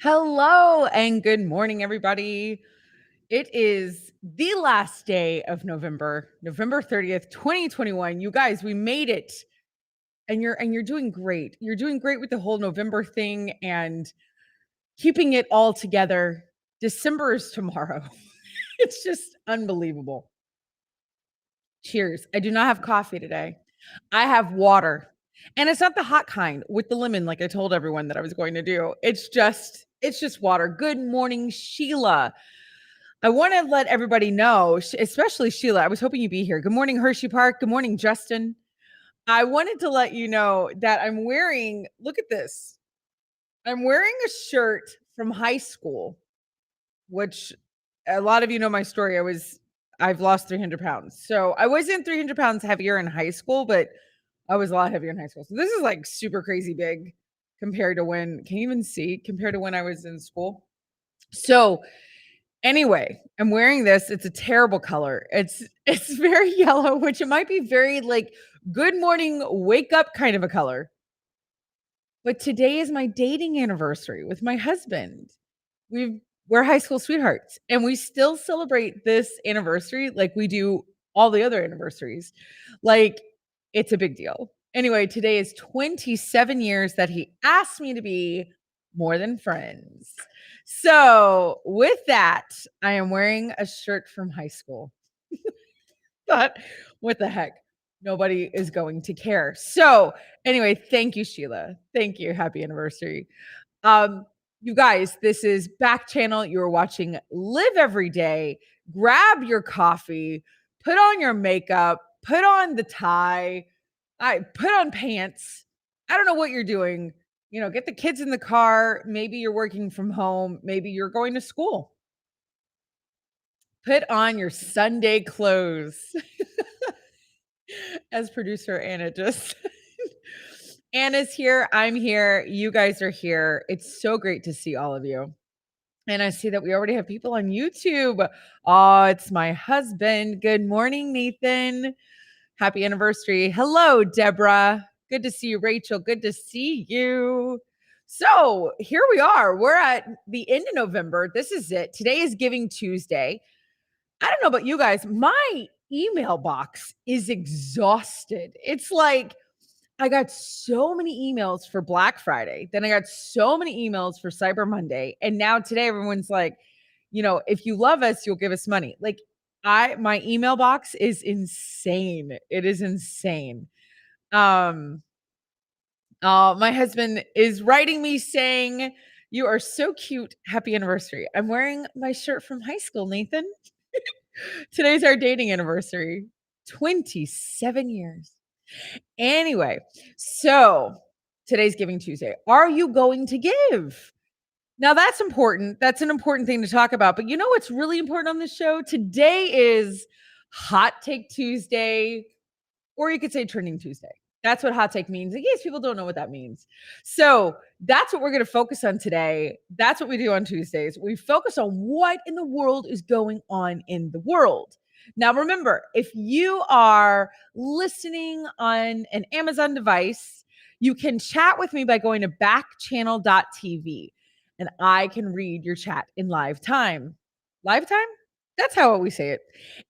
Hello and good morning, everybody. It is the last day of November, November 30th, 2021. You guys, we made it. And you're doing great. You're doing great with the whole November thing and keeping it all together. December is tomorrow. It's just unbelievable. Cheers. I do not have coffee today. I have water. And it's not the hot kind with the lemon like I told everyone that I was going to do. It's just water. Good morning, Sheila. I want to let everybody know, especially Sheila. I was hoping you'd be here. Good morning, Hershey Park. Good morning, Justin. I wanted to let you know that I'm wearing, look at this. I'm wearing a shirt from high school, which a lot of you know my story. I've lost 300 pounds. So I wasn't 300 pounds heavier in high school, but I was a lot heavier in high school. So this is like super crazy big compared to can you even see compared to when I was in school? So anyway, I'm wearing this. It's a terrible color. It's very yellow, which it might be very like good morning, wake up kind of a color. But today is my dating anniversary with my husband. We're high school sweethearts and we still celebrate this anniversary like we do all the other anniversaries. Like it's a big deal. Anyway, today is 27 years that he asked me to be more than friends. So, with that, I am wearing a shirt from high school. But what the heck? Nobody is going to care. So, anyway, thank you, Sheila. Thank you. Happy anniversary. Um, you guys, this is Backchannel. You're watching Live Every Day. Grab your coffee, put on your makeup, put on the tie, I put on pants. I don't know what you're doing. Get the kids in the car. Maybe you're working from home. Maybe you're going to school. Put on your Sunday clothes. As producer Anna just Anna's here. I'm here. You guys are here. It's so great to see all of you. And I see that we already have people on YouTube. Oh, it's my husband. Good morning, Nathan. Happy anniversary. Hello, Deborah. Good to see you, Rachel. Good to see you. So here we are. We're at the end of November. This is it. Today is Giving Tuesday. I don't know about you guys. My email box is exhausted. It's like I got so many emails for Black Friday. Then I got so many emails for Cyber Monday. And now today everyone's like, if you love us, you'll give us money. Like my email box is insane. It is insane. My husband is writing me saying, "You are so cute. Happy anniversary." I'm wearing my shirt from high school, Nathan. Today's our dating anniversary. 27 years. Anyway, so today's Giving Tuesday. Are you going to give? Now that's important. That's an important thing to talk about. But you know what's really important on this show? Today is Hot Take Tuesday, or you could say Trending Tuesday. That's what hot take means. In case people don't know what that means. So that's what we're going to focus on today. That's what we do on Tuesdays. We focus on what in the world is going on in the world. Now, remember, if you are listening on an Amazon device, you can chat with me by going to backchannel.tv and I can read your chat in live time. Live time? That's how we say it.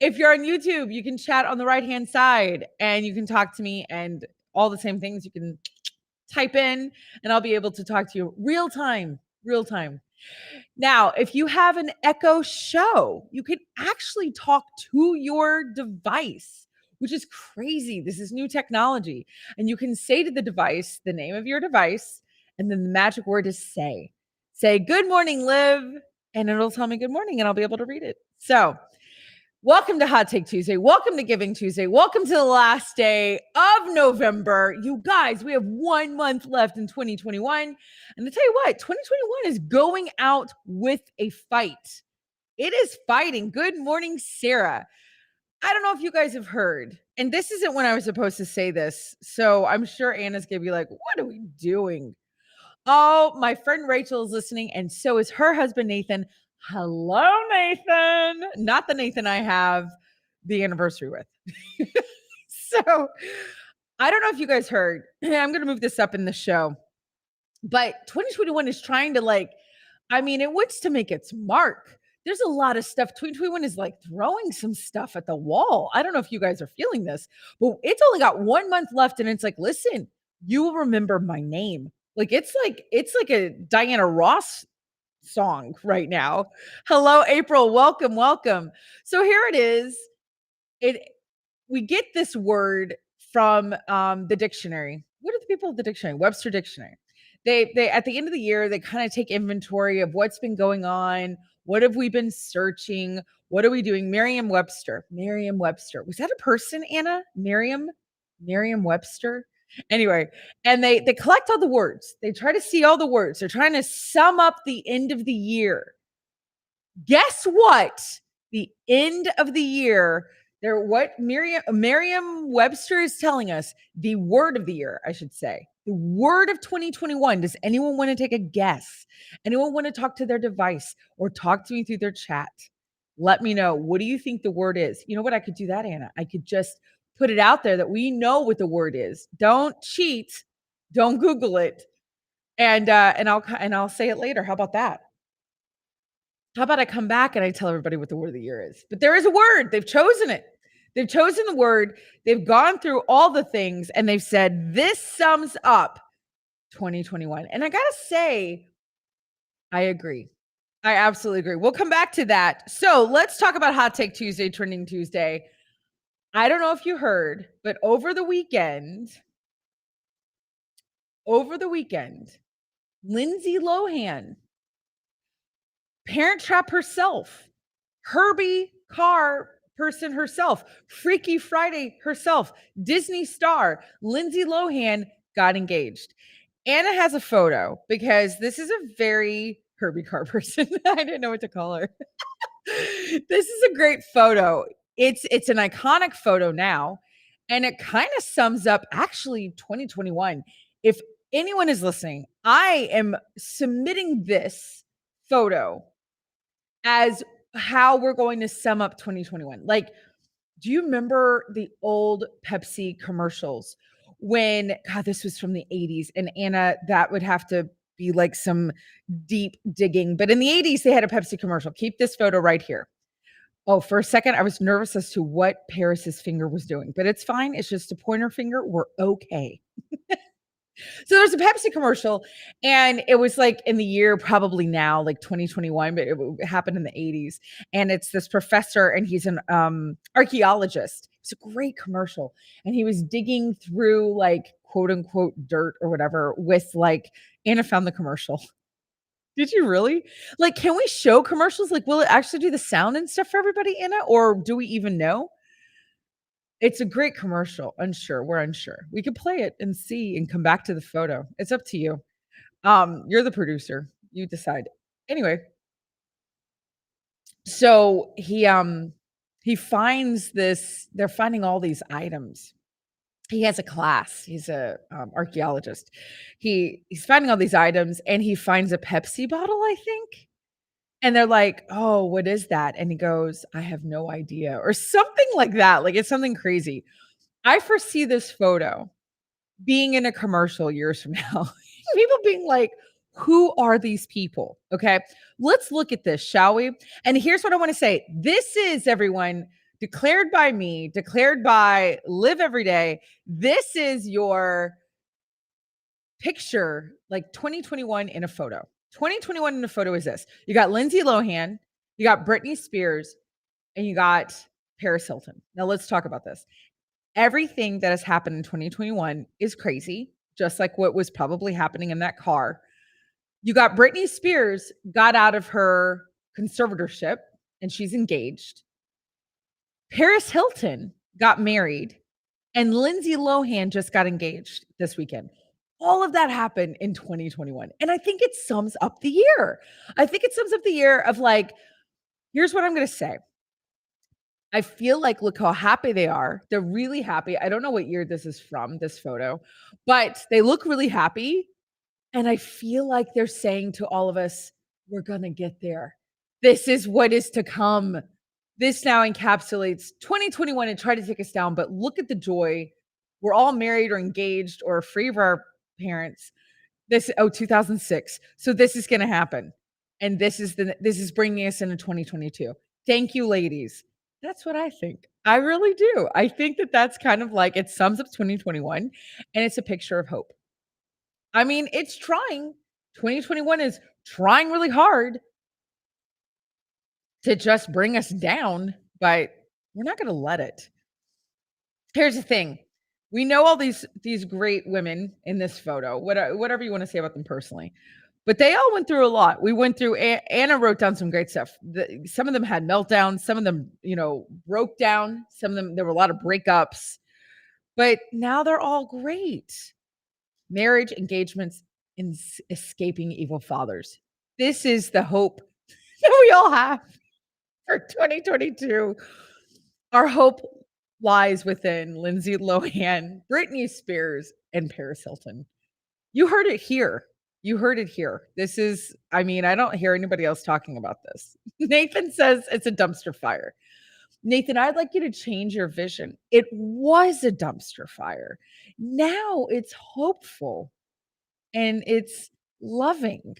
If you're on YouTube, you can chat on the right-hand side and you can talk to me and all the same things. You can type in and I'll be able to talk to you real time. Now, if you have an Echo Show, you can actually talk to your device, which is crazy. This is new technology. And you can say to the device the name of your device, and then the magic word is say. Say, "Good morning, Liv," and it'll tell me good morning, and I'll be able to read it. So, welcome to Hot Take Tuesday. Welcome to Giving Tuesday. Welcome to the last day of November. You guys, we have 1 month left in 2021. And to tell you what, 2021 is going out with a fight. It is fighting. Good morning, Sarah. I don't know if you guys have heard, and this isn't when I was supposed to say this. So I'm sure Anna's going to be like, what are we doing? Oh, my friend Rachel is listening, and so is her husband, Nathan. Hello, Nathan. Not the Nathan I have the anniversary with. So I don't know if you guys heard. I'm going to move this up in the show, but 2021 is trying to I mean, it wants to make its mark. There's a lot of stuff. 2021 is like throwing some stuff at the wall. I don't know if you guys are feeling this, but it's only got 1 month left and it's like, listen, you will remember my name. Like it's like a Diana Ross song right now. Hello, April. Welcome, welcome. So here it is. It We get this word from the dictionary. What are the people at the dictionary? Webster Dictionary. They at the end of the year, they kind of take inventory of what's been going on. What have we been searching? What are we doing? Merriam-Webster. Merriam-Webster. Was that a person, Anna? Merriam-Webster? Anyway, and they collect all the words. They try to see all the words. They're trying to sum up the end of the year. Guess what? The end of the year, what Merriam-Webster is telling us, the word of the year, I should say. The word of 2021. Does anyone want to take a guess? Anyone want to talk to their device or talk to me through their chat? Let me know. What do you think the word is? You know what? I could do that, Anna. I could just put it out there that we know what the word is. Don't cheat. Don't Google it. And I'll say it later. How about that? How about I come back and I tell everybody what the word of the year is? But there is a word. They've chosen it. They've chosen the word. They've gone through all the things and they've said, this sums up 2021. And I got to say, I agree. I absolutely agree. We'll come back to that. So let's talk about Hot Take Tuesday, Trending Tuesday. I don't know if you heard, but over the weekend, Lindsay Lohan, Parent Trap herself, Herbie Carr person herself, Freaky Friday herself, Disney star, Lindsay Lohan got engaged. Anna has a photo because this is a very Herbie Carr person. I didn't know what to call her. This is a great photo. It's an iconic photo now, and it kind of sums up actually 2021. If anyone is listening, I am submitting this photo as how we're going to sum up 2021. Like, do you remember the old Pepsi commercials when, God, this was from the 80s? And Anna, that would have to be like some deep digging. But in the 80s, they had a Pepsi commercial. Keep this photo right here. Oh, for a second, I was nervous as to what Paris's finger was doing, but it's fine. It's just a pointer finger. We're okay. So there's a Pepsi commercial, and it was like in the year probably now, like 2021, but it happened in the 80s. And it's this professor, and he's an archaeologist. It's a great commercial, and he was digging through like quote unquote dirt or whatever with like Anna found the commercial. Did you really? Like, can we show commercials? Like, will it actually do the sound and stuff for everybody, Anna? Or do we even know? It's a great commercial. Unsure. We're unsure. We could play it and see and come back to the photo. It's up to you. You're the producer. You decide. Anyway, so he finds this, they're finding all these items. He has a class. He's a archaeologist. He's finding all these items and he finds a Pepsi bottle, I think. And they're like, "Oh, what is that?" And he goes, "I have no idea," or something like that. Like it's something crazy. I foresee this photo being in a commercial years from now. People being like, who are these people? Okay. Let's look at this, shall we? And here's what I want to say. This is everyone declared by me, declared by Liv Every Day. This is your picture, like 2021 in a photo. 2021 in a photo is this. You got Lindsay Lohan, you got Britney Spears, and you got Paris Hilton. Now let's talk about this. Everything that has happened in 2021 is crazy, just like what was probably happening in that car. You got Britney Spears got out of her conservatorship and she's engaged. Paris Hilton got married and Lindsay Lohan just got engaged this weekend. All of that happened in 2021. And I think it sums up the year. I think it sums up the year of like, here's what I'm going to say. I feel like, look how happy they are. They're really happy. I don't know what year this is from, this photo, but they look really happy. And I feel like they're saying to all of us, we're going to get there. This is what is to come. This now encapsulates 2021 and try to take us down. But look at the joy. We're all married or engaged or free of our parents. 2006. So this is going to happen. And this is bringing us into 2022. Thank you, ladies. That's what I think. I really do. I think that that's kind of like it sums up 2021 and it's a picture of hope. I mean, it's trying. 2021 is trying really hard to just bring us down, but we're not going to let it. Here's the thing. We know all these great women in this photo, whatever you want to say about them personally. But they all went through a lot. We went through Anna wrote down some great stuff. Some of them had meltdowns, some of them, broke down, some of them there were a lot of breakups, but now they're all great. Marriage, engagements, and escaping evil fathers. This is the hope that we all have for 2022. Our hope lies within Lindsay Lohan, Britney Spears, and Paris Hilton. You heard it here. You heard it here. This is, I mean, I don't hear anybody else talking about this. Nathan says it's a dumpster fire. Nathan, I'd like you to change your vision. It was a dumpster fire. Now it's hopeful and it's loving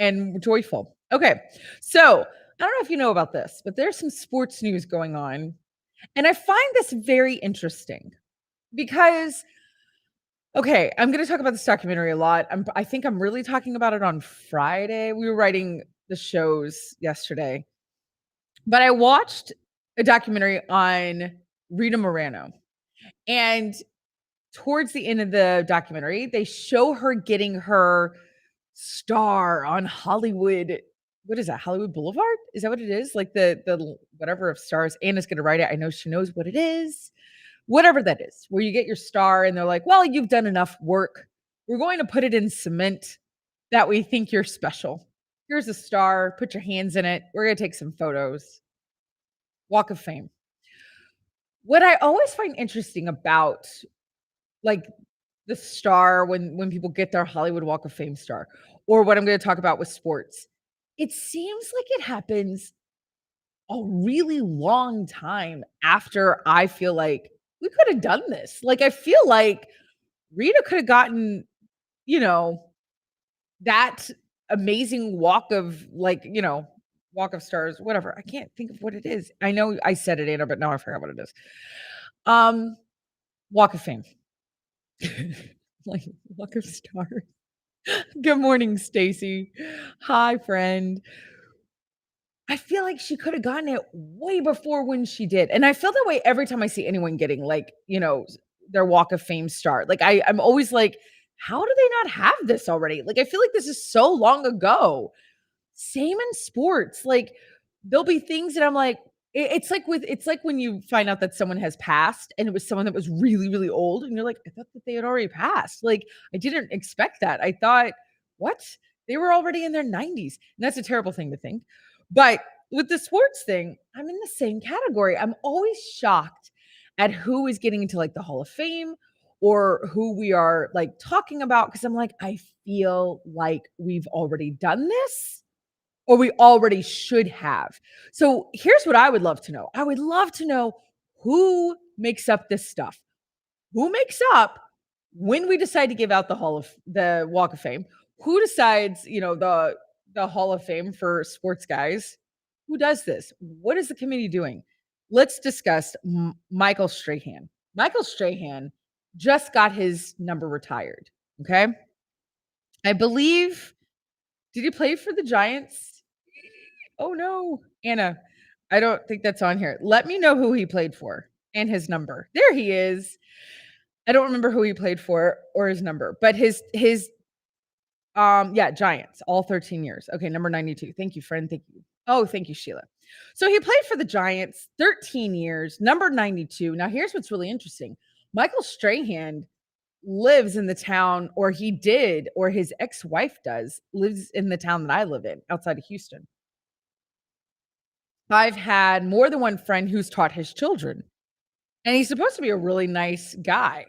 and joyful. Okay. So I don't know if you know about this, but there's some sports news going on. And I find this very interesting because okay, I'm gonna talk about this documentary a lot. I think I'm really talking about it on Friday. We were writing the shows yesterday, but I watched a documentary on Rita Moreno, and towards the end of the documentary, they show her getting her star on Hollywood. What is that? Hollywood Boulevard? Is that what it is? Like the whatever of stars. Anna's gonna write it. I know she knows what it is. Whatever that is, where you get your star and they're like, well, you've done enough work. We're going to put it in cement that we think you're special. Here's a star. Put your hands in it. We're going to take some photos. Walk of Fame. What I always find interesting about like the star when people get their Hollywood Walk of Fame star, or what I'm going to talk about with sports, it seems like it happens a really long time after I feel like we could have done this. Like, I feel like Rita could have gotten, you know, that amazing walk of walk of stars, whatever. I can't think of what it is. I know I said it, Anna, but now I forgot what it is. Walk of Fame. Like Walk of Stars. Good morning, Stacy. Hi, friend. I feel like she could have gotten it way before when she did. And I feel that way every time I see anyone getting their Walk of Fame star. Like I'm always like, how do they not have this already? Like I feel like this is so long ago. Same in sports. Like there'll be things that I'm like, it's like when you find out that someone has passed and it was someone that was really, really old, and you're like, I thought that they had already passed. Like I didn't expect that. I thought, what? They were already in their 90s. And that's a terrible thing to think. But with the sports thing, I'm in the same category. I'm always shocked at who is getting into like the Hall of Fame or who we are like talking about, because I'm like, I feel like we've already done this or we already should have. So here's what I would love to know. I would love to know who makes up this stuff. Who makes up when we decide to give out the Walk of Fame? Who decides, the Hall of Fame for sports guys? Who does this? What is the committee doing? Let's discuss Michael Strahan. Michael Strahan just got his number retired. Okay. I believe, did he play for the Giants? Oh no, Anna, I don't think that's on here. Let me know who he played for and his number. There he is. I don't remember who he played for or his number, but his Giants, all 13 years. Okay, number 92. Thank you, friend. Thank you. Oh, thank you, Sheila. So he played for the Giants 13 years, number 92. Now, here's what's really interesting. Michael Strahan lives in the town, or he did, or his ex-wife lives in the town that I live in, outside of Houston. I've had more than one friend who's taught his children, and he's supposed to be a really nice guy.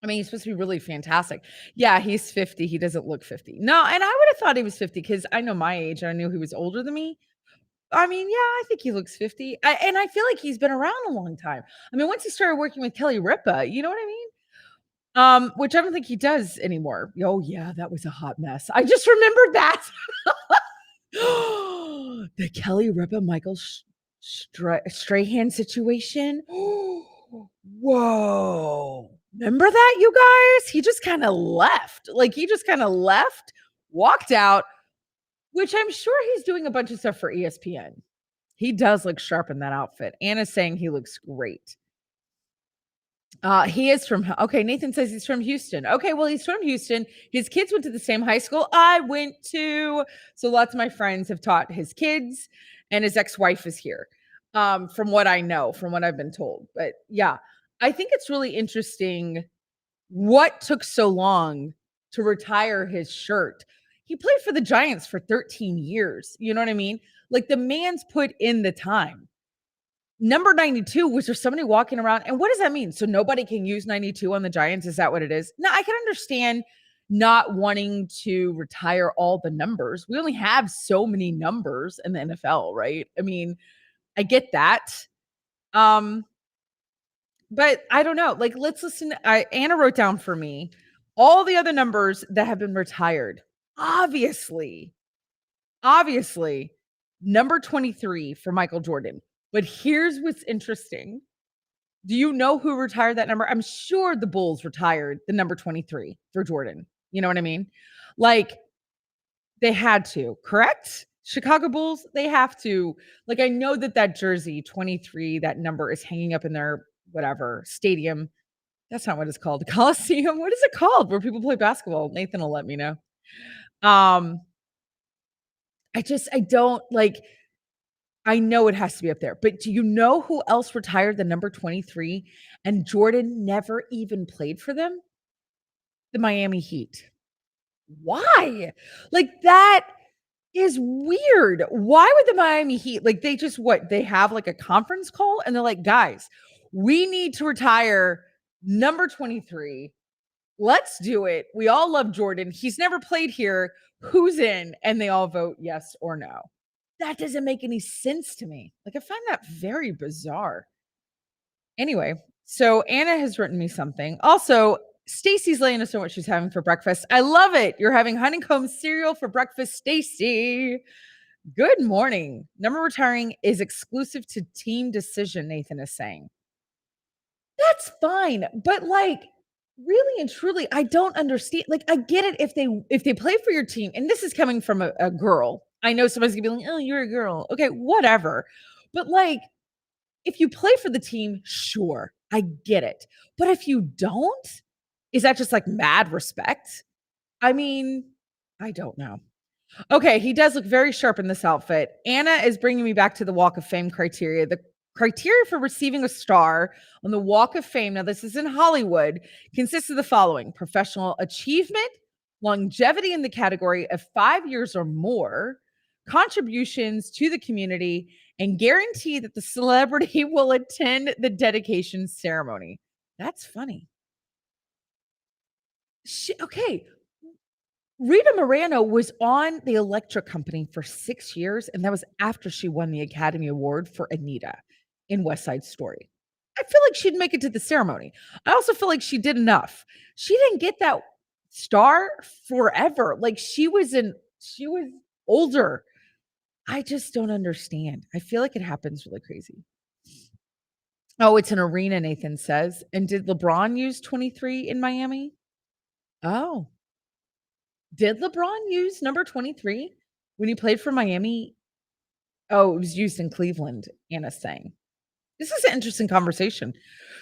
I mean, he's supposed to be really fantastic. Yeah, he's 50. He doesn't look 50. No, and I would have thought he was 50 because I know my age and I knew he was older than me. I mean, yeah, I think he looks 50. And I feel like he's been around a long time. I mean, once he started working with Kelly Ripa, you know what I mean? Which I don't think he does anymore. Oh, yeah, that was a hot mess. I just remembered that. The Kelly Ripa Michael Strahan situation. Whoa. Remember that, you guys? He just kind of left. Like, he just kind of left, walked out, which I'm sure he's doing a bunch of stuff for ESPN. He does look sharp in that outfit. Anna's saying he looks great. He is from okay, Nathan says he's from Houston. Okay, well, he's from Houston. His kids went to the same high school I went to. So lots of my friends have taught his kids, and his ex-wife is here. From what I know, from what I've been told. But yeah, I think it's really interesting what took so long to retire his shirt. He played for the Giants for 13 years. You know what I mean? Like, the man's put in the time. Number 92, was there somebody walking around? And what does that mean? So nobody can use 92 on the Giants? Is that what it is? Now, I can understand not wanting to retire all the numbers. We only have so many numbers in the NFL, right? I mean, I get that. But I don't know. Like, let's listen. Anna wrote down for me all the other numbers that have been retired. Obviously, number 23 for Michael Jordan. But here's what's interesting. Do you know who retired that number? I'm sure the Bulls retired the number 23 for Jordan. You know what I mean? Like, they had to, correct? Chicago Bulls, they have to. Like, I know that jersey 23, that number is hanging up in their whatever stadium. That's not what it's called. Coliseum. What is it called where people play basketball? Nathan will let me know. Um, I don't like, I know it has to be up there, but do you know who else retired the number 23 and Jordan never even played for them? The Miami Heat. Why? Like, that is weird. Why would the Miami Heat, like, they just they have like a conference call and they're like, guys, we need to retire number 23. Let's do it. We all love Jordan. He's never played here. Who's in? And they all vote yes or no. That doesn't make any sense to me. Like, I find that very bizarre. Anyway, so Anna has written me something. Also, Stacy's letting us know what she's having for breakfast. I love it. You're having honeycomb cereal for breakfast, Stacy. Good morning. Number retiring is exclusive to team decision, Nathan is saying. That's fine, but like, really and truly, I don't understand. Like, I get it if they play for your team, and this is coming from a girl. I know somebody's gonna be like, "Oh, you're a girl." Okay, whatever. But like, if you play for the team, sure, I get it. But if you don't, is that just like mad respect? I mean, I don't know. Okay, he does look very sharp in this outfit. Anna is bringing me back to the Walk of Fame criteria. The criteria for receiving a star on the Walk of Fame, now this is in Hollywood, consists of the following: professional achievement, longevity in the category of 5 years or more, contributions to the community, and guarantee that the celebrity will attend the dedication ceremony. That's funny. Okay, Rita Moreno was on the Electric Company for 6 years, and that was after she won the Academy Award for Anita in West Side Story. I feel like she'd make it to the ceremony. I also feel like she did enough. She didn't get that star forever. Like, she was older. I just don't understand. I feel like it happens really crazy. Oh, it's an arena, Nathan says. And did LeBron use 23 in Miami? Oh. Did LeBron use number 23 when he played for Miami? Oh, it was used in Cleveland, Anna's saying. This is an interesting conversation.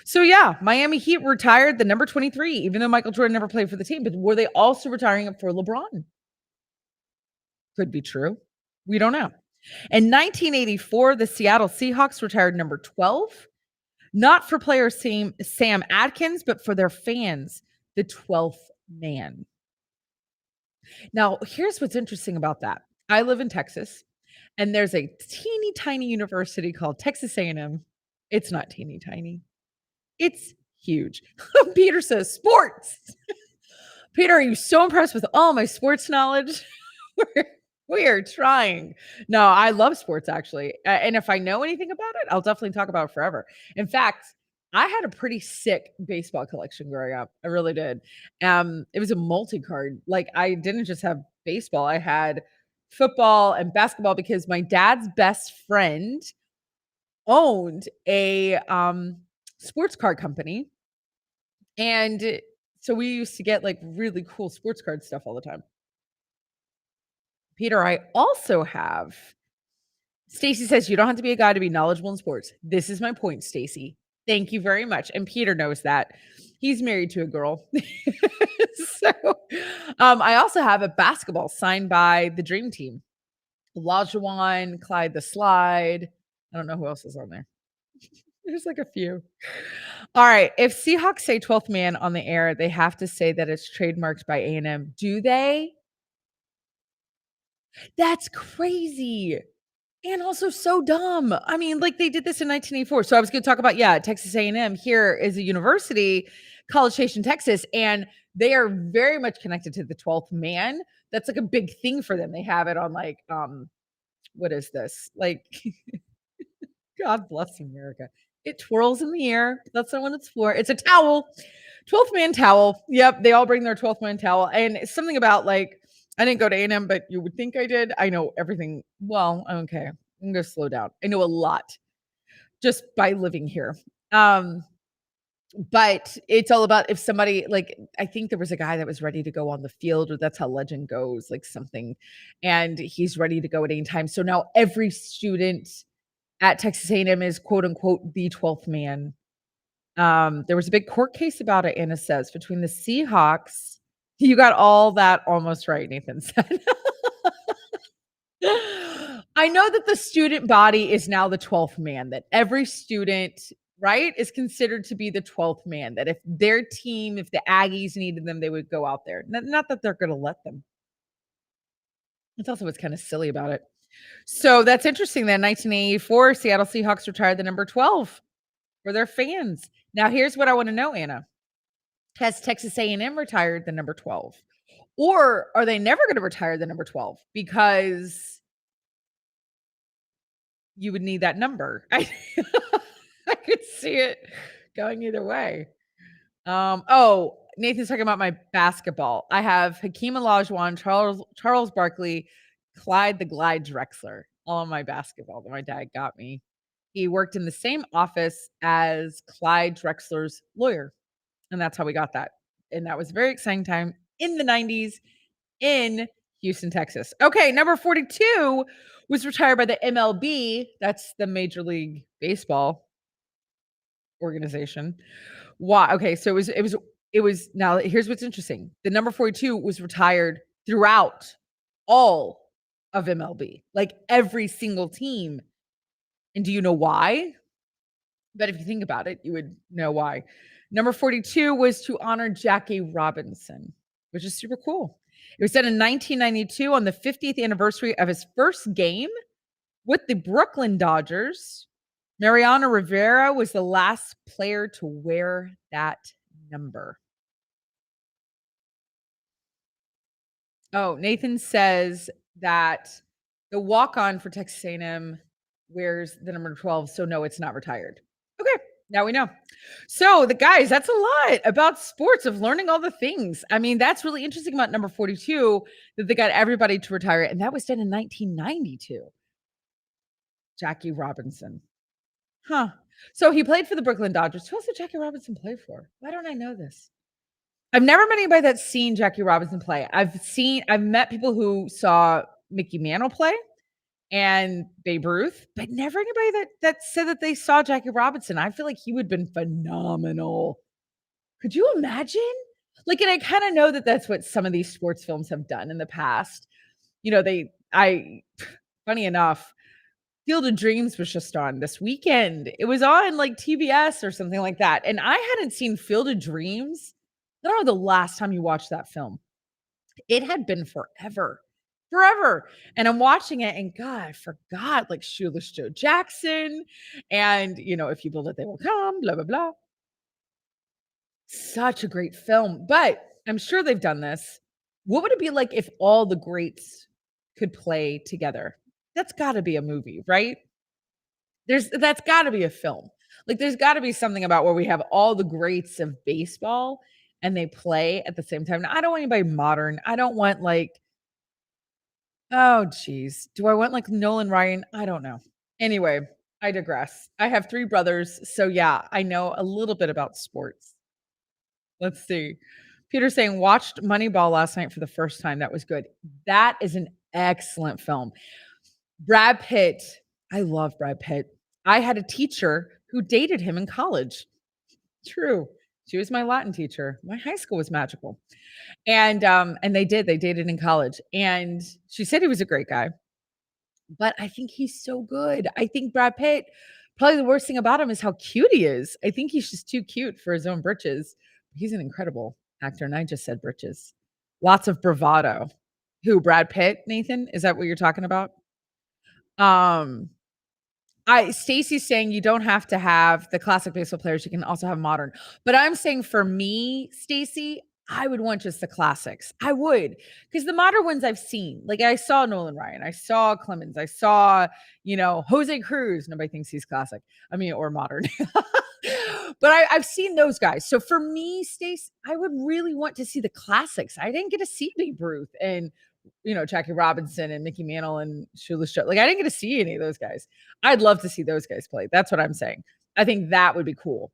So yeah, Miami Heat retired the number 23, even though Michael Jordan never played for the team. But were they also retiring it for LeBron? Could be true. We don't know. In 1984, the Seattle Seahawks retired number 12, not for player Sam Adkins, but for their fans, the 12th man. Now, here's what's interesting about that. I live in Texas, and there's a teeny tiny university called Texas A&M. It's not teeny tiny. It's huge. Peter says, sports. Peter, are you so impressed with all my sports knowledge? We are trying. No, I love sports, actually. And if I know anything about it, I'll definitely talk about it forever. In fact, I had a pretty sick baseball collection growing up. I really did. It was a multi-card. Like, I didn't just have baseball. I had football and basketball because my dad's best friend owned a sports car company. And so we used to get like really cool sports card stuff all the time. Peter, I also have Stacy says you don't have to be a guy to be knowledgeable in sports. This is my point, Stacy. Thank you very much. And Peter knows that. He's married to a girl. so I also have a basketball signed by the Dream Team. Olajuwon, Clyde the Slide. I don't know who else is on there. There's like a few. All right. If Seahawks say 12th man on the air, they have to say that it's trademarked by A&M. Do they? That's crazy. And also so dumb. I mean, like they did this in 1984. So I was going to talk about, Texas A&M here is a university, College Station, Texas, and they are very much connected to the 12th man. That's like a big thing for them. They have it on like, what is this? Like, God bless America. It twirls in the air. That's not what it's for. It's a towel. 12th man towel. Yep. They all bring their 12th man towel. And it's something about like, I didn't go to A&M, but you would think I did. I know everything. Well, okay. I'm going to slow down. I know a lot just by living here. But it's all about if somebody like I think there was a guy that was ready to go on the field, or that's how legend goes, like something, and he's ready to go at any time. So now every student at Texas A&M is quote unquote the 12th man. There was a big court case about it, Anna says, between the Seahawks. You got all that almost right, Nathan said. I know that the student body is now the 12th man, that every student, right, is considered to be the 12th man, that if their team, if the Aggies needed them, they would go out there. Not that they're going to let them. That's also what's kind of silly about it. So that's interesting that in 1984, Seattle Seahawks retired the number 12 for their fans. Now, here's what I want to know, Anna. Has Texas A&M retired the number 12? Or are they never going to retire the number 12? Because you would need that number. I could see it going either way. Oh, Nathan's talking about my basketball. I have Hakeem Olajuwon, Charles Barkley, Clyde the Glide Drexler, all on my basketball that my dad got me. He worked in the same office as Clyde Drexler's lawyer, and that's how we got that. And that was a very exciting time in the 90s in Houston, Texas. Okay, number 42 was retired by the MLB. That's the Major League Baseball organization. Why? Okay, so it was now here's what's interesting. The number 42 was retired throughout all of MLB, like every single team. And do you know why? But if you think about it, you would know why. Number 42 was to honor Jackie Robinson, which is super cool. It was done in 1992 on the 50th anniversary of his first game with the Brooklyn Dodgers. Mariano Rivera was the last player to wear that number. Oh, Nathan says that the walk-on for Texas A&M wears the number 12, so no, it's not retired. Okay, now we know. So the guys, that's a lot about sports of learning all the things. I mean, that's really interesting about number 42 that they got everybody to retire it, and that was done in 1992. Jackie Robinson. Huh. So he played for the Brooklyn Dodgers. Who else did Jackie Robinson play for? Why don't I know this? I've never met anybody that's seen Jackie Robinson play. I've met people who saw Mickey Mantle play and Babe Ruth, but never anybody that said that they saw Jackie Robinson. I feel like he would have been phenomenal. Could you imagine? Like, and I kind of know that that's what some of these sports films have done in the past. You know, funny enough, Field of Dreams was just on this weekend. It was on like TBS or something like that. And I hadn't seen Field of Dreams. I don't know the last time you watched that film. It had been forever. Forever. And I'm watching it and God, I forgot like Shoeless Joe Jackson and, if you build it, they will come, blah, blah, blah. Such a great film. But I'm sure they've done this. What would it be like if all the greats could play together? That's got to be a movie, right? That's got to be a film. Like there's got to be something about where we have all the greats of baseball and they play at the same time. Now, I don't want anybody modern. I don't want like Oh, geez. Do I want like Nolan Ryan? I don't know. Anyway, I digress. I have 3 brothers, so yeah, I know a little bit about sports. Let's see. Peter saying, "Watched Moneyball last night for the first time. That was good." That is an excellent film. Brad Pitt, I love Brad Pitt. I had a teacher who dated him in college. True. She was my Latin teacher. My high school was magical. And they dated in college. And she said he was a great guy. But I think he's so good. I think Brad Pitt, probably the worst thing about him is how cute he is. I think he's just too cute for his own britches. He's an incredible actor, and I just said britches. Lots of bravado. Who, Brad Pitt, Nathan? Is that what you're talking about? Um, I Stacy's saying you don't have to have the classic baseball players, you can also have modern. But I'm saying for me, Stacy, I would want just the classics. I would, because the modern ones I've seen, like I saw Nolan Ryan, I saw Clemens, I saw, Jose Cruz. Nobody thinks he's classic. I mean, or modern. But I've seen those guys. So for me, Stace, I would really want to see the classics. I didn't get to see Babe Ruth and Jackie Robinson and Mickey Mantle and Shoeless Joe. Like I didn't get to see any of those guys. I'd love to see those guys play. That's what I'm saying. I think that would be cool.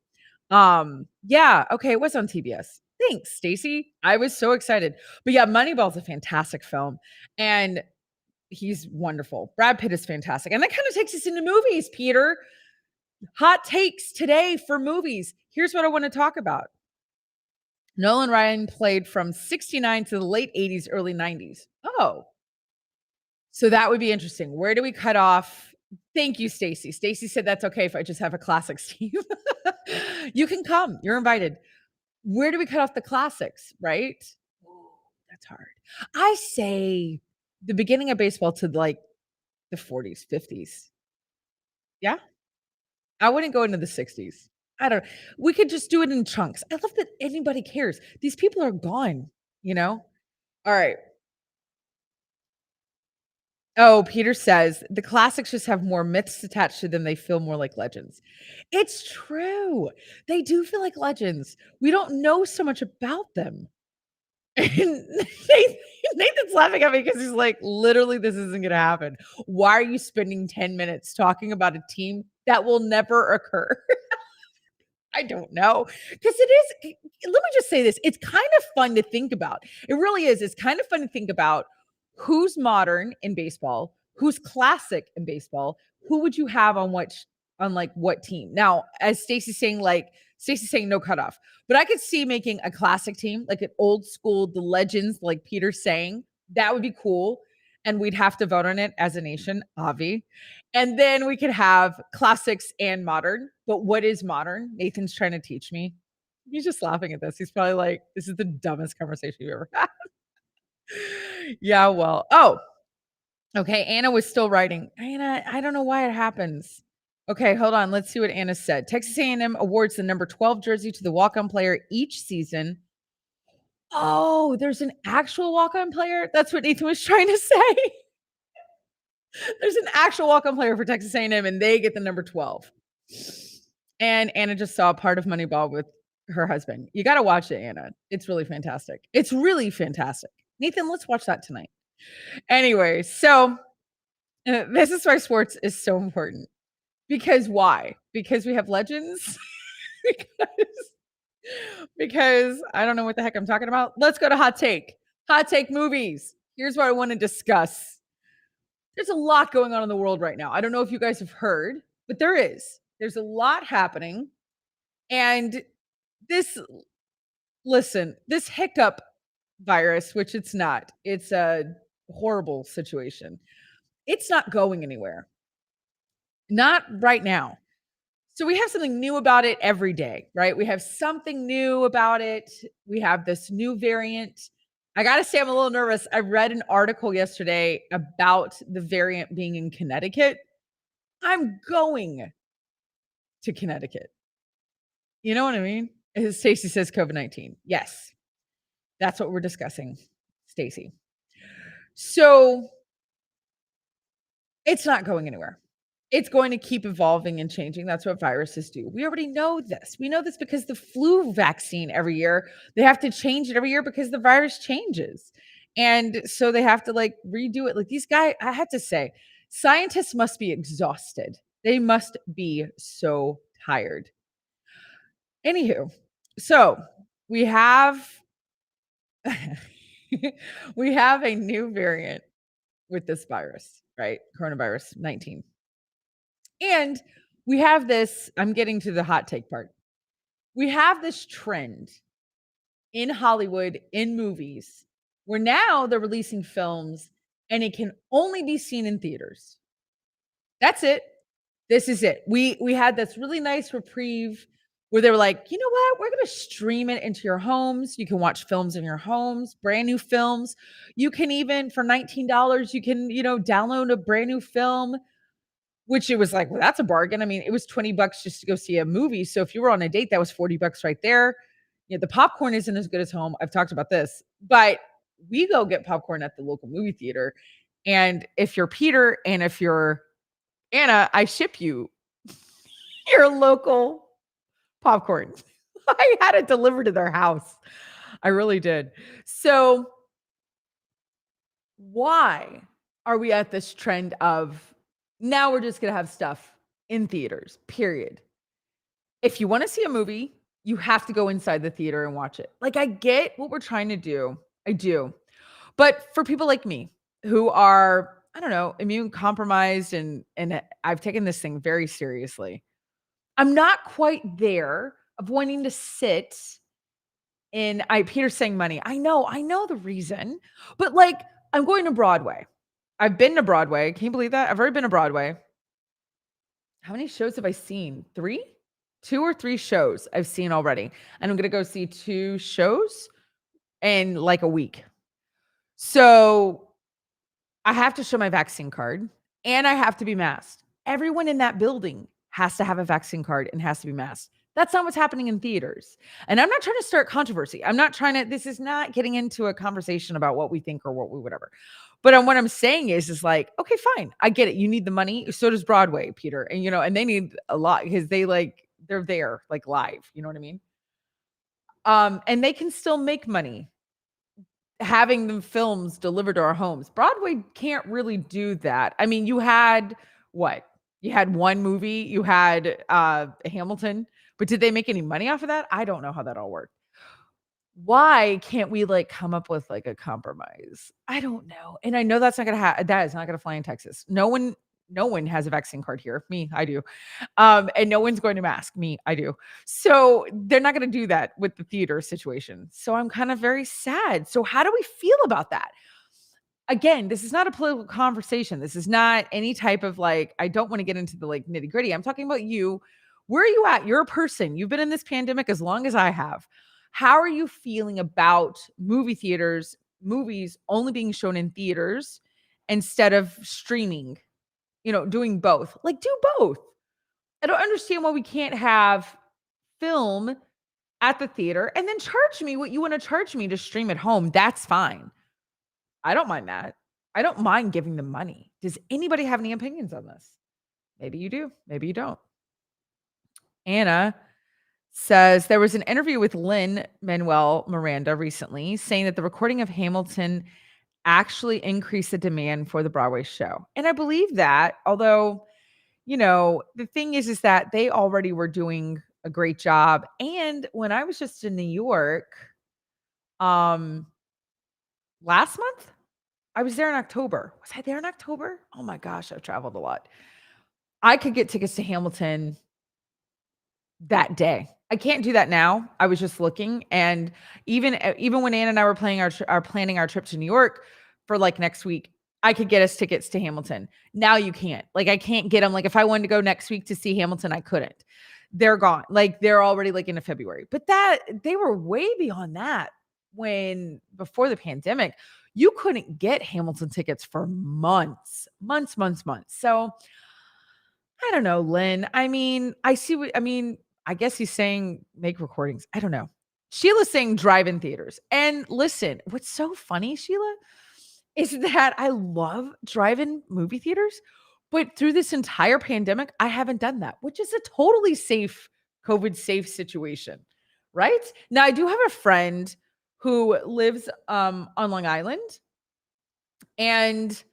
Yeah, okay, it was on TBS. Thanks, Stacy. I was so excited. But yeah, Moneyball's a fantastic film and he's wonderful. Brad Pitt is fantastic. And that kind of takes us into movies, Peter. Hot takes today for movies. Here's what I want to talk about. Nolan Ryan played from 69 to the late 80s, early 90s. Oh, so that would be interesting. Where do we cut off? Thank you, Stacy. Stacy said that's okay if I just have a classics team. You can come. You're invited. Where do we cut off the classics, right? Ooh, that's hard. I say the beginning of baseball to like the 40s, 50s. Yeah. I wouldn't go into the 60s. I don't We could just do it in chunks. I love that anybody cares. These people are gone, you know? All right. Oh, Peter says the classics just have more myths attached to them. They feel more like legends. It's true. They do feel like legends. We don't know so much about them. And Nathan's laughing at me because he's like, literally, this isn't going to happen. Why are you spending 10 minutes talking about a team that will never occur? I don't know. Because let me just say this. It's kind of fun to think about. It really is. It's kind of fun to think about who's modern in baseball, who's classic in baseball, who would you have on like what team? Now, as Stacey's saying no cutoff, but I could see making a classic team, like an old school, the legends, like Peter's saying, that would be cool. And we'd have to vote on it as a nation, Avi. And then we could have classics and modern. But what is modern? Nathan's trying to teach me. He's just laughing at this. He's probably like, this is the dumbest conversation you've ever had. Yeah, well. Oh, okay. Anna was still writing. Anna, I don't know why it happens. Okay, hold on. Let's see what Anna said. Texas A&M awards the number 12 jersey to the walk-on player each season. Oh, there's an actual walk-on player? That's what Nathan was trying to say. There's an actual walk-on player for Texas A&M, and they get the number 12. And Anna just saw part of Moneyball with her husband. You got to watch it, Anna. It's really fantastic. It's really fantastic. Nathan, let's watch that tonight. Anyway, so this is why sports is so important. Because why? Because we have legends. because because I don't know what the heck I'm talking about. Let's go to hot take. Hot take movies. Here's what I want to discuss. There's a lot going on in the world right now. I don't know if you guys have heard, but there is. There's a lot happening. And this, listen, this hiccup virus, which it's not, it's a horrible situation. It's not going anywhere. Not right now. So we have something new about it every day, right? We have something new about it. We have this new variant. I got to say, I'm a little nervous. I read an article yesterday about the variant being in Connecticut. I'm going to Connecticut. You know what I mean? Stacey says COVID-19. Yes, that's what we're discussing, Stacey. So it's not going anywhere. It's going to keep evolving and changing. That's what viruses do. We already know this. We know this because the flu vaccine every year, they have to change it every year because the virus changes. And so they have to like redo it. Like these guys, I have to say, scientists must be exhausted. They must be so tired. Anywho, so we have we have a new variant with this virus, right? Coronavirus 19. And we have this, I'm getting to the hot take part. We have this trend in Hollywood, in movies, where now they're releasing films and it can only be seen in theaters. That's it. This is it. We had this really nice reprieve where they were like, "You know what? We're gonna stream it into your homes. You can watch films in your homes, brand new films. You can even for $19, you can, download a brand new film." Which it was like, well, that's a bargain. I mean, it was 20 bucks just to go see a movie. So if you were on a date, that was 40 bucks right there. The popcorn isn't as good as home. I've talked about this, but we go get popcorn at the local movie theater. And if you're Peter and if you're Anna, I ship you your local popcorn. I had it delivered to their house. I really did. So why are we at this trend of now we're just going to have stuff in theaters, period? If you want to see a movie, you have to go inside the theater and watch it. Like, I get what we're trying to do. I do. But for people like me who are, I don't know, immune compromised and I've taken this thing very seriously. I'm not quite there of wanting to sit in Peter's saying money. I know the reason. But like I'm going to Broadway. I've been to Broadway. Can you believe that? I've already been to Broadway. How many shows have I seen? 3? 2 or 3 shows I've seen already. And I'm going to go see 2 shows in like a week. So I have to show my vaccine card and I have to be masked. Everyone in that building has to have a vaccine card and has to be masked. That's not what's happening in theaters. And I'm not trying to start controversy. I'm not trying to, this is not getting into a conversation about what we think or what we whatever. But what I'm saying is like, okay, fine. I get it. You need the money. So does Broadway, Peter. And and they need a lot because they're there like live. You know what I mean? And they can still make money having them films delivered to our homes. Broadway can't really do that. I mean, you had what? You had one movie, you had Hamilton, but did they make any money off of that? I don't know how that all worked. Why can't we like come up with like a compromise? I don't know. And I know that's not gonna that is not gonna fly in Texas. No one has a vaccine card here. Me, I do. And no one's going to mask me. I do. So they're not going to do that with the theater situation. So I'm kind of very sad. So how do we feel about that? Again, this is not a political conversation. This is not any type of like, I don't want to get into the like nitty gritty. I'm talking about you. Where are you at? You're a person. You've been in this pandemic as long as I have. How are you feeling about movie theaters, movies only being shown in theaters instead of streaming? Doing both. Like, do both. I don't understand why we can't have film at the theater and then charge me what you want to charge me to stream at home. That's fine. I don't mind that. I don't mind giving them money. Does anybody have any opinions on this? Maybe you do. Maybe you don't. Anna says there was an interview with Lin Manuel Miranda recently saying that the recording of Hamilton actually increased the demand for the Broadway show. And I believe that, although the thing is that they already were doing a great job. And when I was just in New York, last month, I was there in October. Was I there in October? Oh my gosh, I've traveled a lot. I could get tickets to Hamilton that day. I can't do that now. I was just looking, and even when Ann and I were planning our trip to New York for like next week, I could get us tickets to Hamilton. Now you can't. Like I can't get them. Like if I wanted to go next week to see Hamilton, I couldn't. They're gone. Like they're already like into February. But they were way beyond that before the pandemic. You couldn't get Hamilton tickets for months. So I don't know, Lynn. I mean, I guess he's saying make recordings. I don't know. Sheila's saying drive-in theaters. And listen, what's so funny, Sheila, is that I love drive-in movie theaters, but through this entire pandemic, I haven't done that, which is a totally safe, COVID safe situation, right? Now, I do have a friend who lives on Long Island, And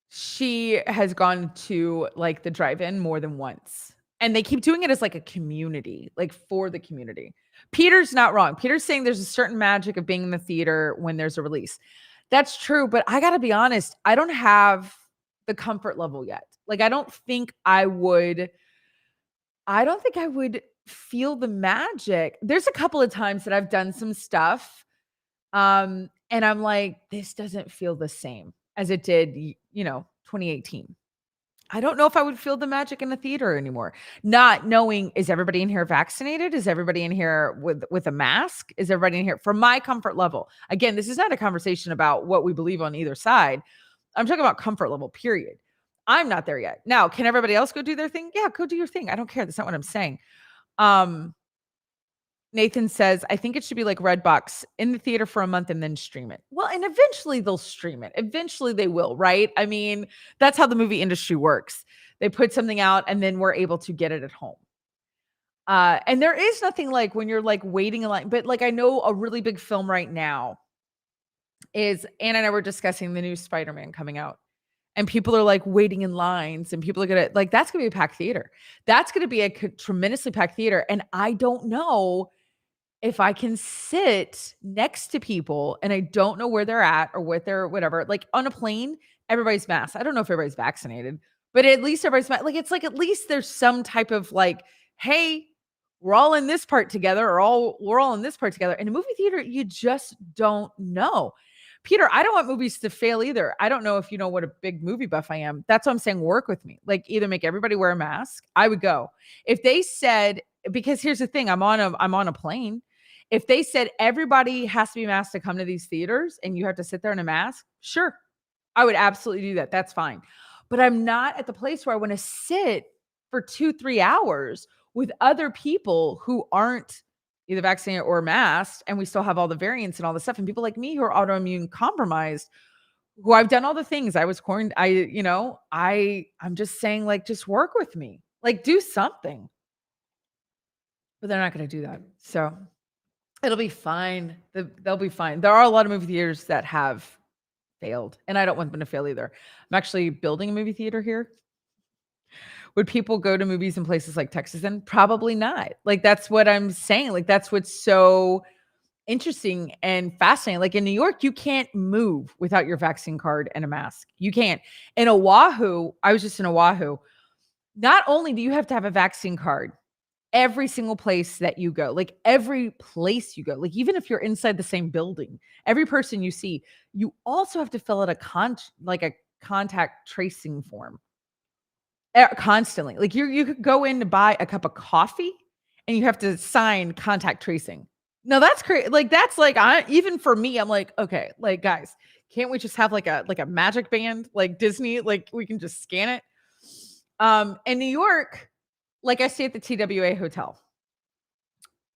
she has gone to, like, the drive-in more than once, and they keep doing it as, like, a community, like, for the community. Peter's not wrong. Peter's saying there's a certain magic of being in the theater when there's a release. That's true, but I gotta be honest, I don't have the comfort level yet. Like, I don't think I would feel the magic. There's a couple of times that I've done some stuff, and I'm like, "This doesn't feel the same as it did, 2018." I don't know if I would feel the magic in the theater anymore. Not knowing, is everybody in here vaccinated? Is everybody in here with a mask? Is everybody in here from my comfort level? Again, this is not a conversation about what we believe on either side. I'm talking about comfort level, period. I'm not there yet. Now, can everybody else go do their thing? Yeah, go do your thing. I don't care. That's not what I'm saying. Um, Nathan says, I think it should be like Redbox in the theater for a month and then stream it. Well, and eventually they'll stream it. Eventually they will, right? I mean, that's how the movie industry works. They put something out and then we're able to get it at home. And there is nothing like when you're like waiting in line, but like I know a really big film right now is Anna and I were discussing the new Spider-Man coming out. And people are like waiting in lines, and people are gonna like that's gonna be a packed theater. That's gonna be a tremendously packed theater. And I don't know if I can sit next to people and I don't know where they're at or what they're whatever, like on a plane, everybody's masked. I don't know if everybody's vaccinated, but at least everybody's like, it's like, at least there's some type of like, hey, we're all in this part together, or we're all in this part together. In a movie theater, you just don't know. Peter, I don't want movies to fail either. I don't know if you know what a big movie buff I am. That's what I'm saying. Work with me. Like either make everybody wear a mask. I would go. If they said, because here's the thing, I'm on a plane. If they said everybody has to be masked to come to these theaters and you have to sit there in a mask, sure, I would absolutely do that. That's fine. But I'm not at the place where I want to sit for 2-3 hours with other people who aren't either vaccinated or masked, and we still have all the variants and all the stuff. And people like me who are autoimmune compromised, who I've done all the things. I was quarantined. I'm just saying, like, just work with me, like, do something. But they're not going to do that. So it'll be fine. They'll be fine. There are a lot of movie theaters that have failed, and I don't want them to fail either. I'm actually building a movie theater here. Would people go to movies in places like Texas? And probably not. Like, that's what I'm saying. Like, that's what's so interesting and fascinating. Like in New York, you can't move without your vaccine card and a mask. You can't. In Oahu, I was just in Oahu. Not only do you have to have a vaccine card, every single place that you go, like every place you go, like even if you're inside the same building, every person you see, you also have to fill out a contact tracing form constantly. Like you could go in to buy a cup of coffee and you have to sign contact tracing. No, that's crazy. Like that's like I even for me, I'm like, okay, like guys, can't we just have like a magic band like Disney? Like we can just scan it. In New York, like I stay at the TWA hotel.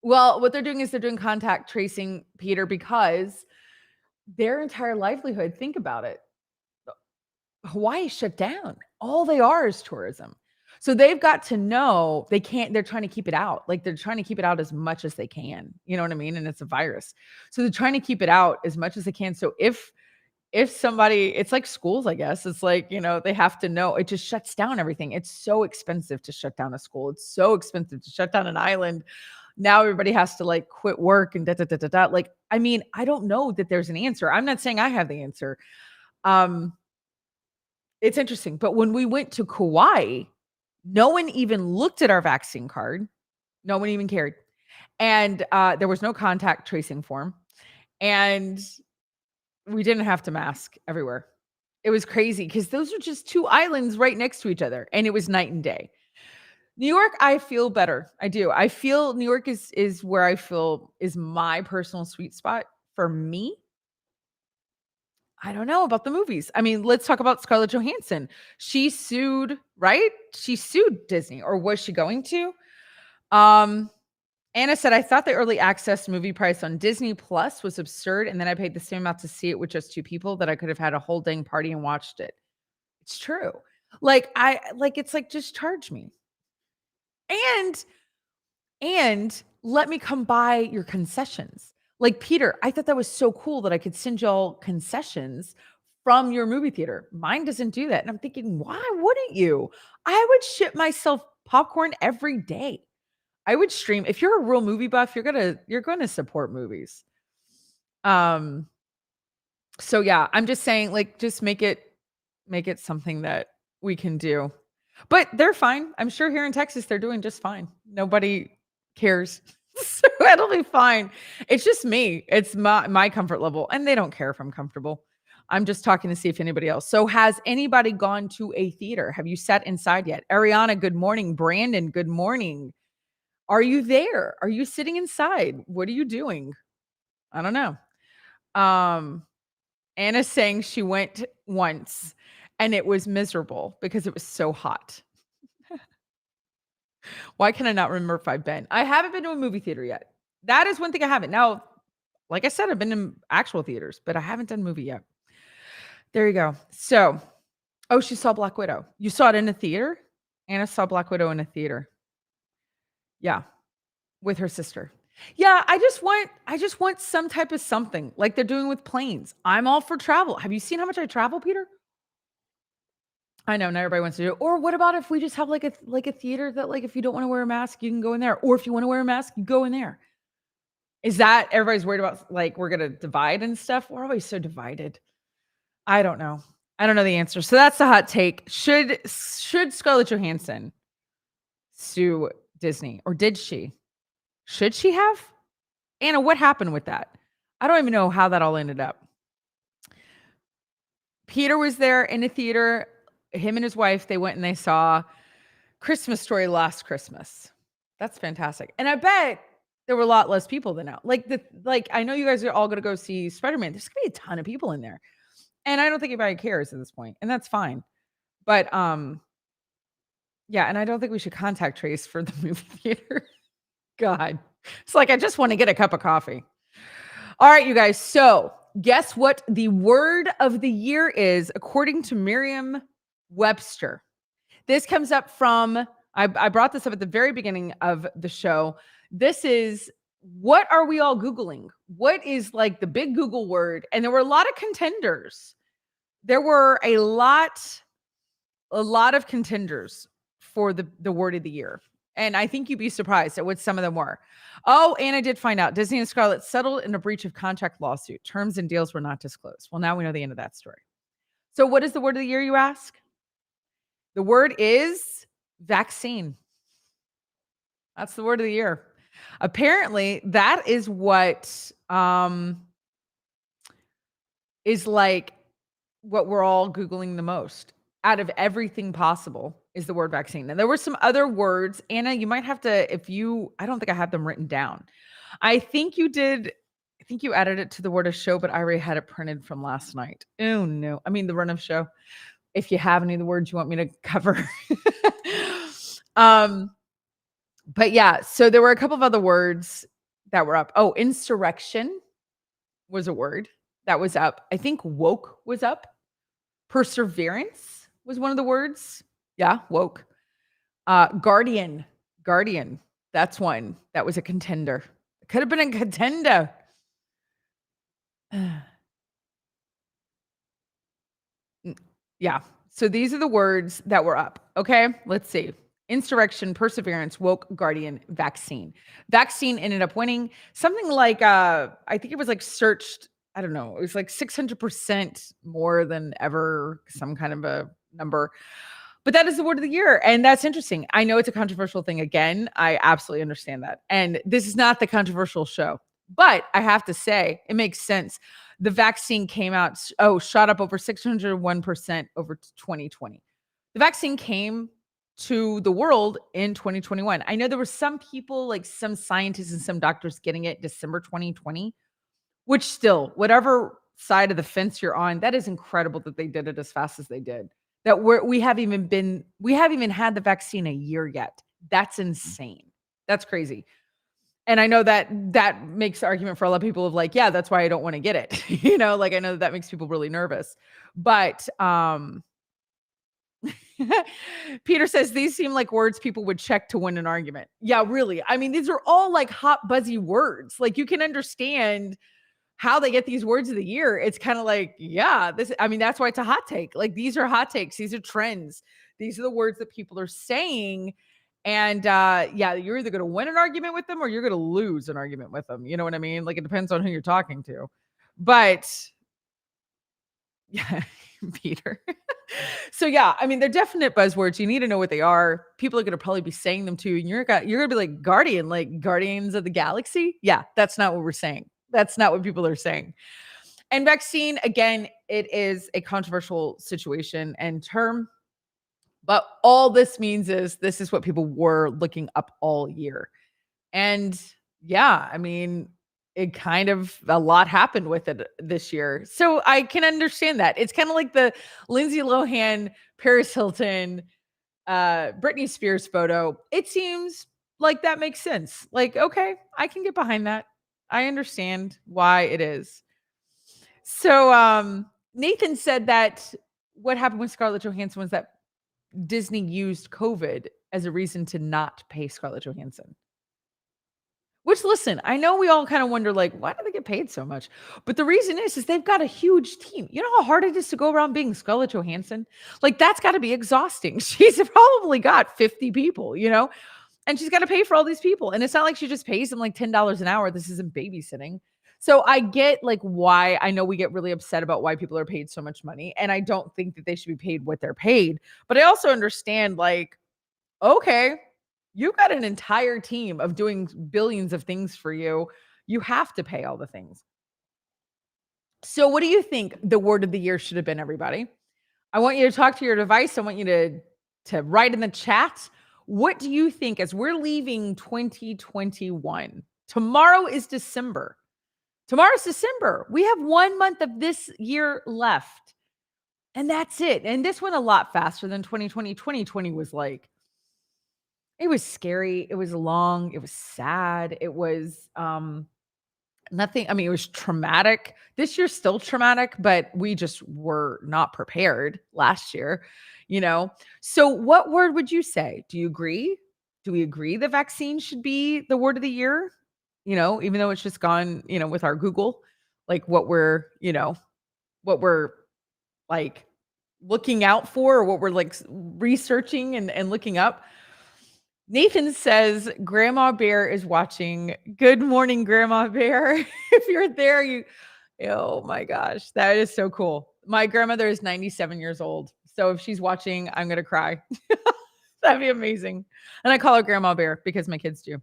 Well, what they're doing is they're doing contact tracing, Peter, because their entire livelihood, think about it. Hawaii shut down. All they are is tourism. So they've got to know they're trying to keep it out. Like they're trying to keep it out as much as they can. You know what I mean? And it's a virus. So they're trying to keep it out as much as they can. So if somebody, it's like schools, I guess. It's like, they have to know it just shuts down everything. It's so expensive to shut down a school. It's so expensive to shut down an island. Now everybody has to like quit work and da da da da da. Like, I mean, I don't know that there's an answer. I'm not saying I have the answer. It's interesting. But when we went to Kauai, no one even looked at our vaccine card. No one even cared. And there was no contact tracing form. And we didn't have to mask everywhere. It was crazy because those are just two islands right next to each other. And it was night and day. New York, I feel better. I do. I feel New York is where I feel is my personal sweet spot for me. I don't know about the movies. I mean, let's talk about Scarlett Johansson. She sued, right? She sued Disney, or was she going to? Anna said, I thought the early access movie price on Disney Plus was absurd. And then I paid the same amount to see it with just two people that I could have had a whole dang party and watched it. It's true. It's like, just charge me. And let me come buy your concessions. Like Peter, I thought that was so cool that I could send y'all concessions from your movie theater. Mine doesn't do that. And I'm thinking, why wouldn't you? I would ship myself popcorn every day. I would stream. If you're a real movie buff, you're gonna support movies. Um, so yeah, I'm just saying, like, just make it something that we can do. But they're fine. I'm sure here in Texas they're doing just fine. Nobody cares. So it'll be fine. It's just me. It's my comfort level, and they don't care if I'm comfortable. I'm just talking to see if anybody else. So has anybody gone to a theater? Have you sat inside yet? Ariana, good morning. Brandon, good morning. Are you there? Are you sitting inside? What are you doing? I don't know. Um, Anna's saying she went once and it was miserable because it was so hot. Why can I not remember if I've been? I haven't been to a movie theater yet. That is one thing I haven't. Now, like I said, I've been in actual theaters, but I haven't done movie yet. There you go. So, oh, she saw Black Widow. You saw it in a theater? Anna saw Black Widow in a theater. Yeah, with her sister. Yeah, I just want some type of something like they're doing with planes. I'm all for travel. Have you seen how much I travel, Peter? I know, not everybody wants to do it. Or what about if we just have like a theater that, like, if you don't want to wear a mask, you can go in there. Or if you want to wear a mask, you go in there. Is that everybody's worried about, like, we're gonna divide and stuff? We're always so divided. I don't know. I don't know the answer. So that's the hot take. Should Scarlett Johansson sue Disney, or did she? Should she have? Anna, what happened with that? I don't even know how that all ended up. Peter was there in a theater. Him and his wife, they went and they saw Christmas Story last Christmas. That's fantastic. And I bet there were a lot less people than now. Like I know you guys are all gonna go see Spider-Man. There's gonna be a ton of people in there. And I don't think anybody cares at this point, and that's fine. But yeah, and I don't think we should contact trace for the movie theater. God. It's like I just want to get a cup of coffee. All right, you guys. So guess what the word of the year is according to Merriam-Webster? This comes up from, I brought this up at the very beginning of the show. This is, what are we all Googling? What is like the big Google word? And there were a lot of contenders. There were a lot of contenders for the word of the year. And I think you'd be surprised at what some of them were. Oh, and I did find out Disney and Scarlett settled in a breach of contract lawsuit. Terms and deals were not disclosed. Well, now we know the end of that story. So what is the word of the year, you ask? The word is vaccine. That's the word of the year. Apparently, that is what is like what we're all Googling the most out of everything possible is the word vaccine. And there were some other words. Anna, you might have to, I don't think I have them written down. I think you added it to the word of show, but I already had it printed from last night. Oh no. I mean, the run of show. If you have any of the words you want me to cover. But yeah, so there were a couple of other words that were up. Oh, insurrection was a word that was up. I think woke was up. Perseverance was one of the words. Yeah, woke. Guardian. That's one that was a contender. It could have been a contender. Yeah. So these are the words that were up. Okay, let's see. Insurrection, perseverance, woke, guardian, vaccine. Vaccine ended up winning something like I think it was like searched, I don't know, it was like 600% more than ever, some kind of a number. But that is the word of the year. And that's interesting. I know it's a controversial thing. Again, I absolutely understand that. And this is not the controversial show. But I have to say, it makes sense. The vaccine came out, shot up over 601% over 2020. The vaccine came to the world in 2021. I know there were some people, like some scientists and some doctors, getting it December 2020, which still, whatever side of the fence you're on, that is incredible that they did it as fast as they did. That we haven't even had the vaccine a year yet. That's insane. That's crazy. And I know that makes the argument for a lot of people of like, yeah, that's why I don't want to get it. Like I know that makes people really nervous. But Peter says these seem like words people would check to win an argument. Yeah, really. I mean, these are all like hot, buzzy words. Like you can understand how they get these words of the year, it's kind of like, yeah, I mean, that's why it's a hot take. Like these are hot takes, these are trends, these are the words that people are saying. And yeah, you're either gonna win an argument with them or you're gonna lose an argument with them. You know what I mean? Like it depends on who you're talking to. But yeah, Peter. So yeah, I mean, they're definite buzzwords. You need to know what they are. People are gonna probably be saying them too, and you're gonna be like Guardian, like Guardians of the Galaxy. Yeah, that's not what we're saying. That's not what people are saying. And vaccine, again, it is a controversial situation and term, but all this means is this is what people were looking up all year. And yeah, I mean, it kind of a lot happened with it this year. So I can understand that. It's kind of like the Lindsay Lohan, Paris Hilton, Britney Spears photo. It seems like that makes sense. Like, okay, I can get behind that. I understand why it is. So Nathan said that what happened with Scarlett Johansson was that Disney used COVID as a reason to not pay Scarlett Johansson. Which listen, I know we all kind of wonder like why do they get paid so much? But the reason is they've got a huge team. You know how hard it is to go around being Scarlett Johansson? Like that's got to be exhausting. She's probably got 50 people, you know? And she's got to pay for all these people. And it's not like she just pays them like $10 an hour. This isn't babysitting. So I get like why I know we get really upset about why people are paid so much money. And I don't think that they should be paid what they're paid. But I also understand like, okay, you got an entire team of doing billions of things for you. You have to pay all the things. So what do you think the word of the year should have been, everybody? I want you to talk to your device. I want you to write in the chat. What do you think as we're leaving 2021? Tomorrow is December. Tomorrow's December. We have 1 month of this year left. And that's it. And this went a lot faster than 2020. 2020 was like, it was scary. It was long. It was sad. It was nothing. I mean, it was traumatic. This year's still traumatic, but we just were not prepared last year, you know? So, what word would you say? Do you agree? Do we agree the vaccine should be the word of the year? You know, even though it's just gone, you know, with our Google, like what we're, you know, what we're like looking out for or what we're like researching and looking up. Nathan says Grandma Bear is watching. Good morning, Grandma Bear. If you're there, oh my gosh, that is so cool. My grandmother is 97 years old. So if she's watching, I'm going to cry. That'd be amazing. And I call her Grandma Bear because my kids do.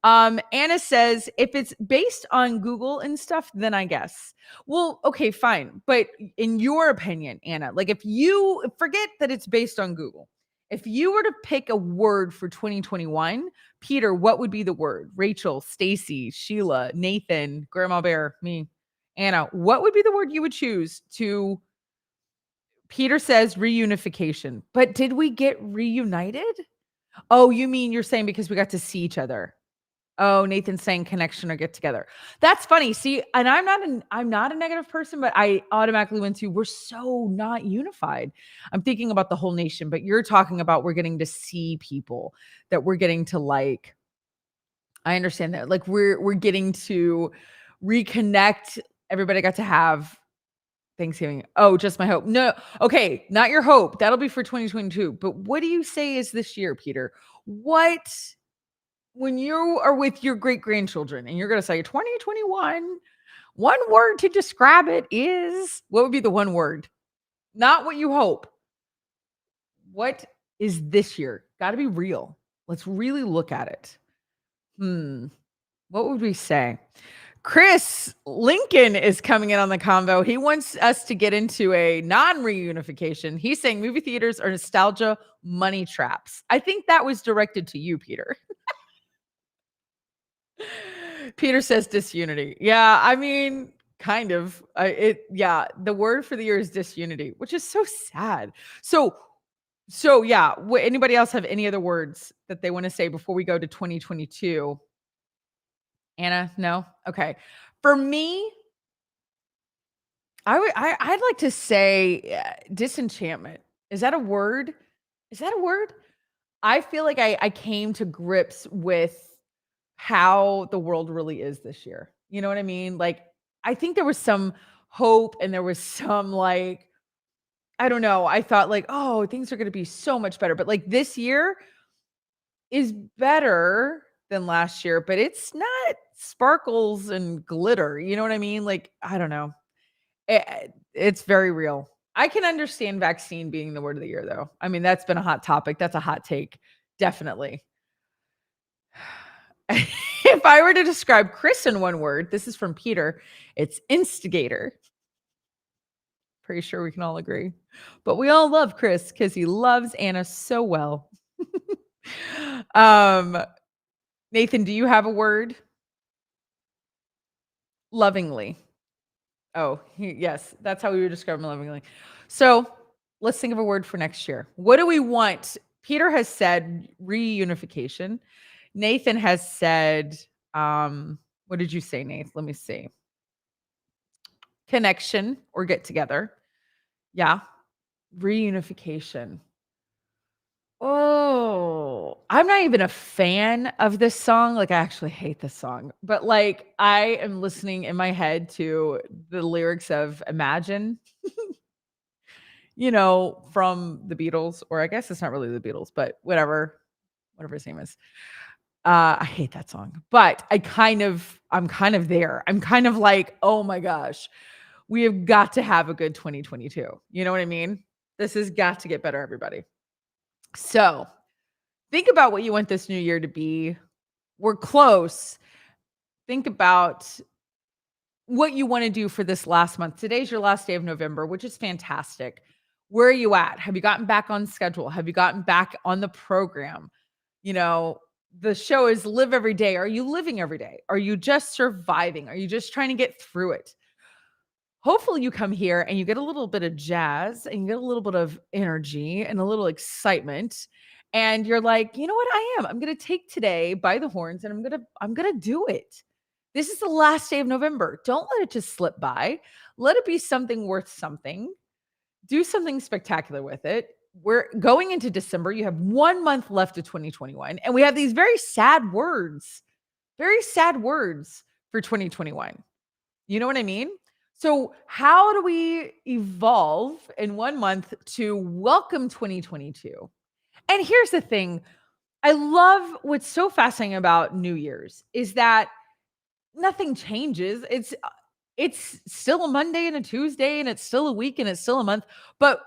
Anna says, if it's based on Google and stuff, then I guess. Well, okay, fine. But in your opinion, Anna, like if you forget that it's based on Google, if you were to pick a word for 2021, Peter, what would be the word? Rachel, Stacy, Sheila, Nathan, Grandma Bear, me, Anna, what would be the word you would choose to? Peter says reunification. But did we get reunited? Oh, you mean you're saying because we got to see each other? Oh, Nathan's saying connection or get together. That's funny. See, and I'm not a negative person, but I automatically went to we're so not unified. I'm thinking about the whole nation, but you're talking about we're getting to see people that we're getting to like. I understand that. Like we're getting to reconnect. Everybody got to have Thanksgiving. Oh, just my hope. No, okay, not your hope. That'll be for 2022. But what do you say is this year, Peter? What when you are with your great grandchildren and you're going to say 2021, one word to describe it is what would be the one word? Not what you hope. What is this year? Got to be real. Let's really look at it. What would we say? Chris Lincoln is coming in on the convo. He wants us to get into a non-reunification. He's saying movie theaters are nostalgia money traps. I think that was directed to you, Peter. Peter says disunity. Yeah, I mean, kind of. Yeah, the word for the year is disunity, which is so sad. So yeah, anybody else have any other words that they want to say before we go to 2022? Anna, no? Okay. For me, I'd like to say disenchantment. Is that a word? Is that a word? I feel like I came to grips with how the world really is this year. You know what I mean? Like I think there was some hope and there was some like, I don't know. I thought like, oh, things are going to be so much better. But like this year is better than last year, but it's not sparkles and glitter. You know what I mean? Like, I don't know. It's very real. I can understand vaccine being the word of the year, though. I mean, that's been a hot topic. That's a hot take. Definitely. If I were to describe Chris in one word, this is from Peter, it's instigator. Pretty sure we can all agree. But we all love Chris because he loves Anna so well. um, Nathan, do you have a word? Lovingly. Oh, yes, that's how we would describe him lovingly. So let's think of a word for next year. What do we want? Peter has said reunification. Nathan has said, what did you say, Nathan? Let me see. Connection or get together. Yeah. Reunification. Oh, I'm not even a fan of this song. Like, I actually hate this song, but like, I am listening in my head to the lyrics of Imagine, from the Beatles, or I guess it's not really the Beatles, but whatever his name is. I hate that song, but I'm kind of there. I'm kind of like, oh my gosh, we have got to have a good 2022. You know what I mean? This has got to get better, everybody. So think about what you want this new year to be. We're close. Think about what you want to do for this last month. Today's your last day of November, which is fantastic. Where are you at? Have you gotten back on schedule? Have you gotten back on the program? The show is Live Every Day. Are you living every day? Are you just surviving? Are you just trying to get through it? Hopefully you come here and you get a little bit of jazz and you get a little bit of energy and a little excitement. And you're like, you know what? I am. I'm going to take today by the horns and I'm going to do it. This is the last day of November. Don't let it just slip by. Let it be something worth something. Do something spectacular with it. We're going into December. You have 1 month left of 2021. And we have these very sad words for 2021. You know what I mean? So, how do we evolve in 1 month to welcome 2022? And here's the thing. I love what's so fascinating about New Year's is that nothing changes. It's still a Monday and a Tuesday and it's still a week and it's still a month, but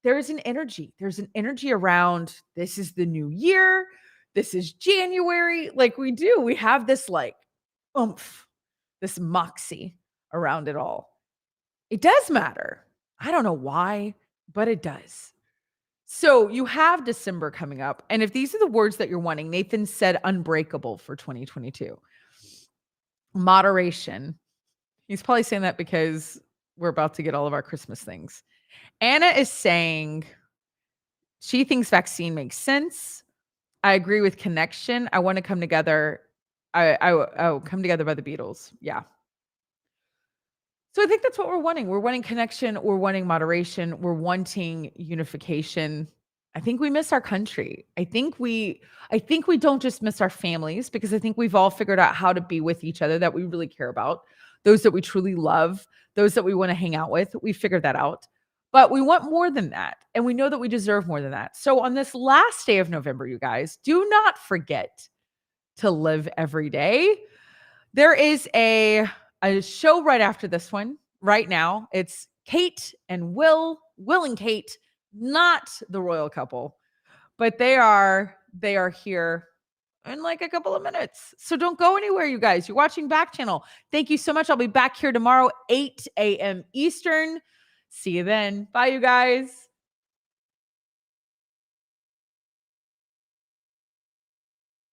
there's an energy. There's an energy around this is the new year. This is January. Like we have this like oomph, this moxie around it all. It does matter. I don't know why, but it does. So you have December coming up. And if these are the words that you're wanting, Nathan said unbreakable for 2022. Moderation. He's probably saying that because we're about to get all of our Christmas things. Anna is saying she thinks vaccine makes sense. I agree with connection. I want to come together. I come together by the Beatles. Yeah. So I think that's what we're wanting. We're wanting connection. We're wanting moderation. We're wanting unification. I think we miss our country. I think we don't just miss our families because I think we've all figured out how to be with each other that we really care about, those that we truly love, those that we want to hang out with. We figured that out. But we want more than that. And we know that we deserve more than that. So on this last day of November, you guys, do not forget to live every day. There is a show right after this one right now. It's Kate and Will and Kate, not the royal couple, but they are here in like a couple of minutes. So don't go anywhere, you guys. You're watching Backchannel. Thank you so much. I'll be back here tomorrow, 8 a.m. Eastern. See you then. Bye, you guys.